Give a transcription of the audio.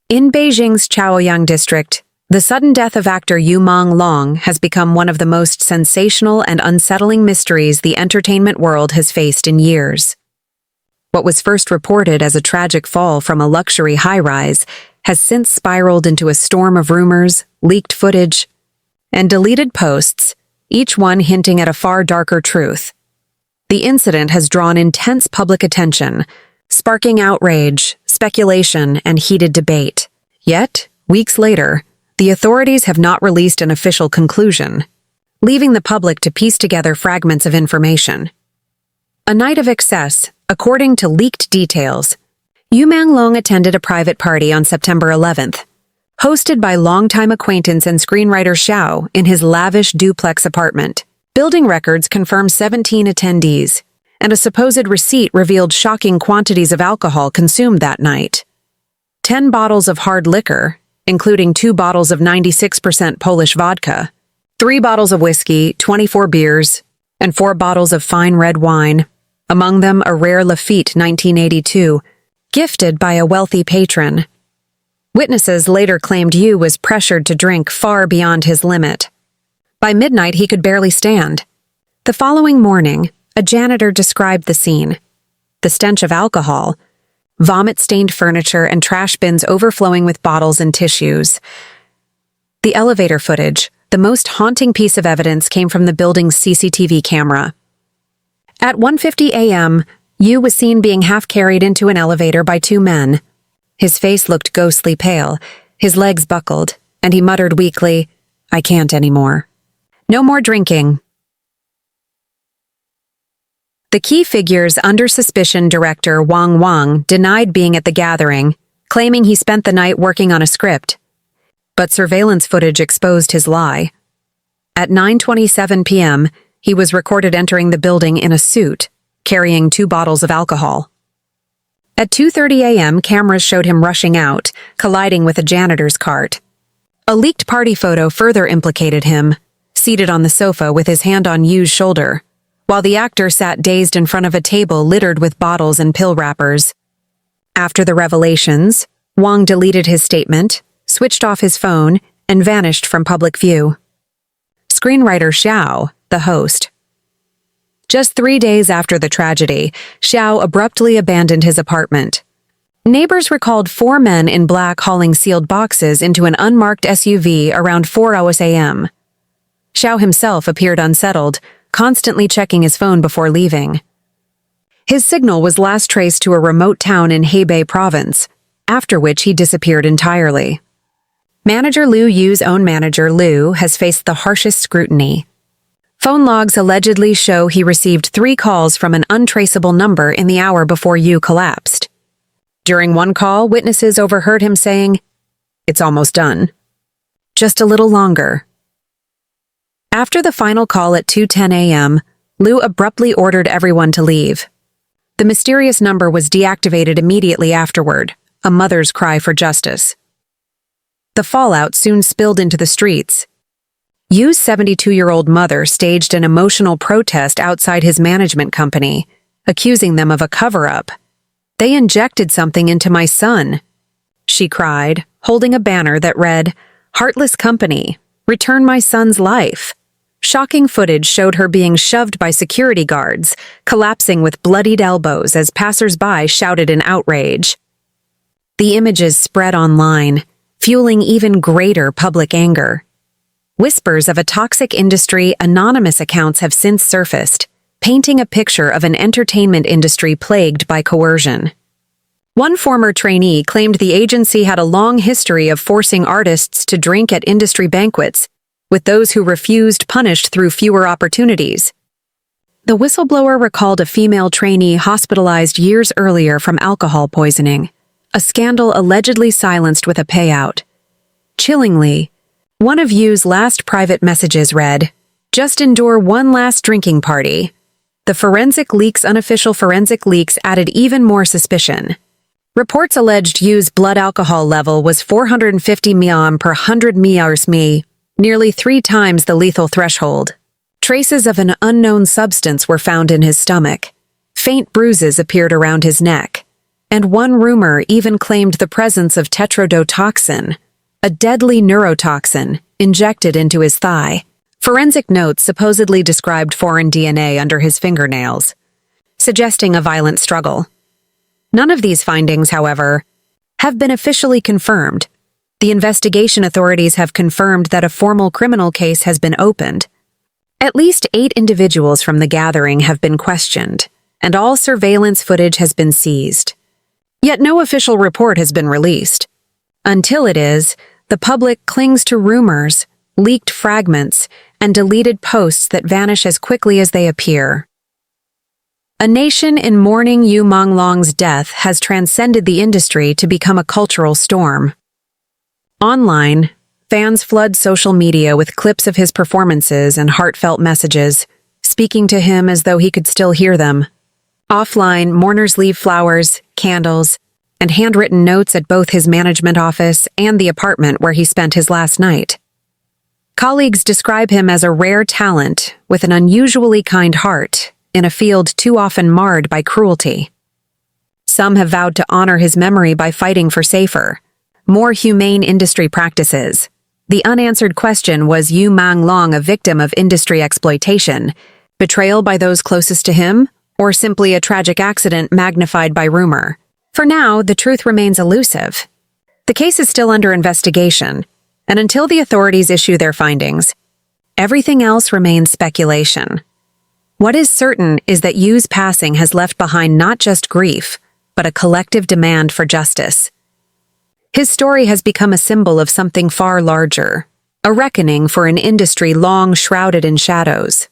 In Beijing's Chaoyang district, the sudden death of actor Menglong has become one of the most sensational and unsettling mysteries the entertainment world has faced in years. What was first reported as a tragic fall from a luxury high-rise has since spiraled into a storm of rumors, leaked footage, and deleted posts, each one hinting at a far darker truth. The incident has drawn intense public attention, sparking outrage, speculation, and heated debate. Yet, weeks later, the authorities have not released an official conclusion, leaving the public to piece together fragments of information. A night of excess, according to leaked details, Menglong attended a private party on September 11th, hosted by longtime acquaintance and screenwriter Xiao in his lavish duplex apartment. Building records confirmed 17 attendees, and a supposed receipt revealed shocking quantities of alcohol consumed that night. 10 bottles of hard liquor, including 2 bottles of 96% Polish vodka, 3 bottles of whiskey, 24 beers, and 4 bottles of fine red wine, among them a rare Lafite 1982, gifted by a wealthy patron. Witnesses later claimed Yu was pressured to drink far beyond his limit. By midnight, he could barely stand. The following morning, a janitor described the scene. The stench of alcohol, vomit-stained furniture, and trash bins overflowing with bottles and tissues. The elevator footage, the most haunting piece of evidence, came from the building's CCTV camera. At 1:50 a.m., Yu was seen being half-carried into an elevator by 2 men. His face looked ghostly pale, his legs buckled, and he muttered weakly, "I can't anymore. No more drinking." The key figure's under suspicion director Wang denied being at the gathering, claiming he spent the night working on a script. But surveillance footage exposed his lie. At 9:27 p.m., he was recorded entering the building in a suit, carrying 2 bottles of alcohol. At 2:30 a.m., cameras showed him rushing out, colliding with a janitor's cart. A leaked party photo further implicated him, seated on the sofa with his hand on Yu's shoulder, while the actor sat dazed in front of a table littered with bottles and pill wrappers. After the revelations, Wang deleted his statement, switched off his phone, and vanished from public view. Screenwriter Xiao, the host. Just 3 days after the tragedy, Xiao abruptly abandoned his apartment. Neighbors recalled 4 men in black hauling sealed boxes into an unmarked SUV around 4:00 a.m. Xiao himself appeared unsettled, constantly checking his phone before leaving. His signal was last traced to a remote town in Hebei province, after which he disappeared entirely. Manager Liu Yu's own manager, Liu, has faced the harshest scrutiny. Phone logs allegedly show he received 3 calls from an untraceable number in the hour before Yu collapsed. During one call, witnesses overheard him saying, "It's almost done. Just a little longer." After the final call at 2:10 a.m., Liu abruptly ordered everyone to leave. The mysterious number was deactivated immediately afterward, a mother's cry for justice. The fallout soon spilled into the streets. Yu's 72-year-old mother staged an emotional protest outside his management company, accusing them of a cover-up. "They injected something into my son," she cried, holding a banner that read, "Heartless company, return my son's life." Shocking footage showed her being shoved by security guards, collapsing with bloodied elbows as passers-by shouted in outrage. The images spread online, fueling even greater public anger. Whispers of a toxic industry anonymous accounts have since surfaced, painting a picture of an entertainment industry plagued by coercion. One former trainee claimed the agency had a long history of forcing artists to drink at industry banquets, with those who refused punished through fewer opportunities. The whistleblower recalled a female trainee hospitalized years earlier from alcohol poisoning, a scandal allegedly silenced with a payout. Chillingly, one of Yu's last private messages read, "Just endure one last drinking party." The forensic leak's unofficial forensic leaks added even more suspicion. Reports alleged Yu's blood alcohol level was 450 mg per 100 mg, nearly 3 times the lethal threshold. Traces of an unknown substance were found in his stomach. Faint bruises appeared around his neck. and one rumor even claimed the presence of tetrodotoxin, a deadly neurotoxin, injected into his thigh. Forensic notes supposedly described foreign DNA under his fingernails, suggesting a violent struggle. None of these findings, however, have been officially confirmed. The investigation authorities have confirmed that a formal criminal case has been opened. At least 8 individuals from the gathering have been questioned, and all surveillance footage has been seized. Yet no official report has been released. Until it is, the public clings to rumors, leaked fragments, and deleted posts that vanish as quickly as they appear. A nation in mourning Menglong's death has transcended the industry to become a cultural storm. Online, fans flood social media with clips of his performances and heartfelt messages, speaking to him as though he could still hear them. Offline, mourners leave flowers, candles, and handwritten notes at both his management office and the apartment where he spent his last night. Colleagues describe him as a rare talent with an unusually kind heart in a field too often marred by cruelty. Some have vowed to honor his memory by fighting for safer, more humane industry practices. The unanswered question, was Menglong a victim of industry exploitation, betrayal by those closest to him, or simply a tragic accident magnified by rumor? For now, the truth remains elusive. The case is still under investigation, and until the authorities issue their findings, everything else remains speculation. What is certain is that Yu's passing has left behind not just grief, but a collective demand for justice. His story has become a symbol of something far larger, a reckoning for an industry long shrouded in shadows.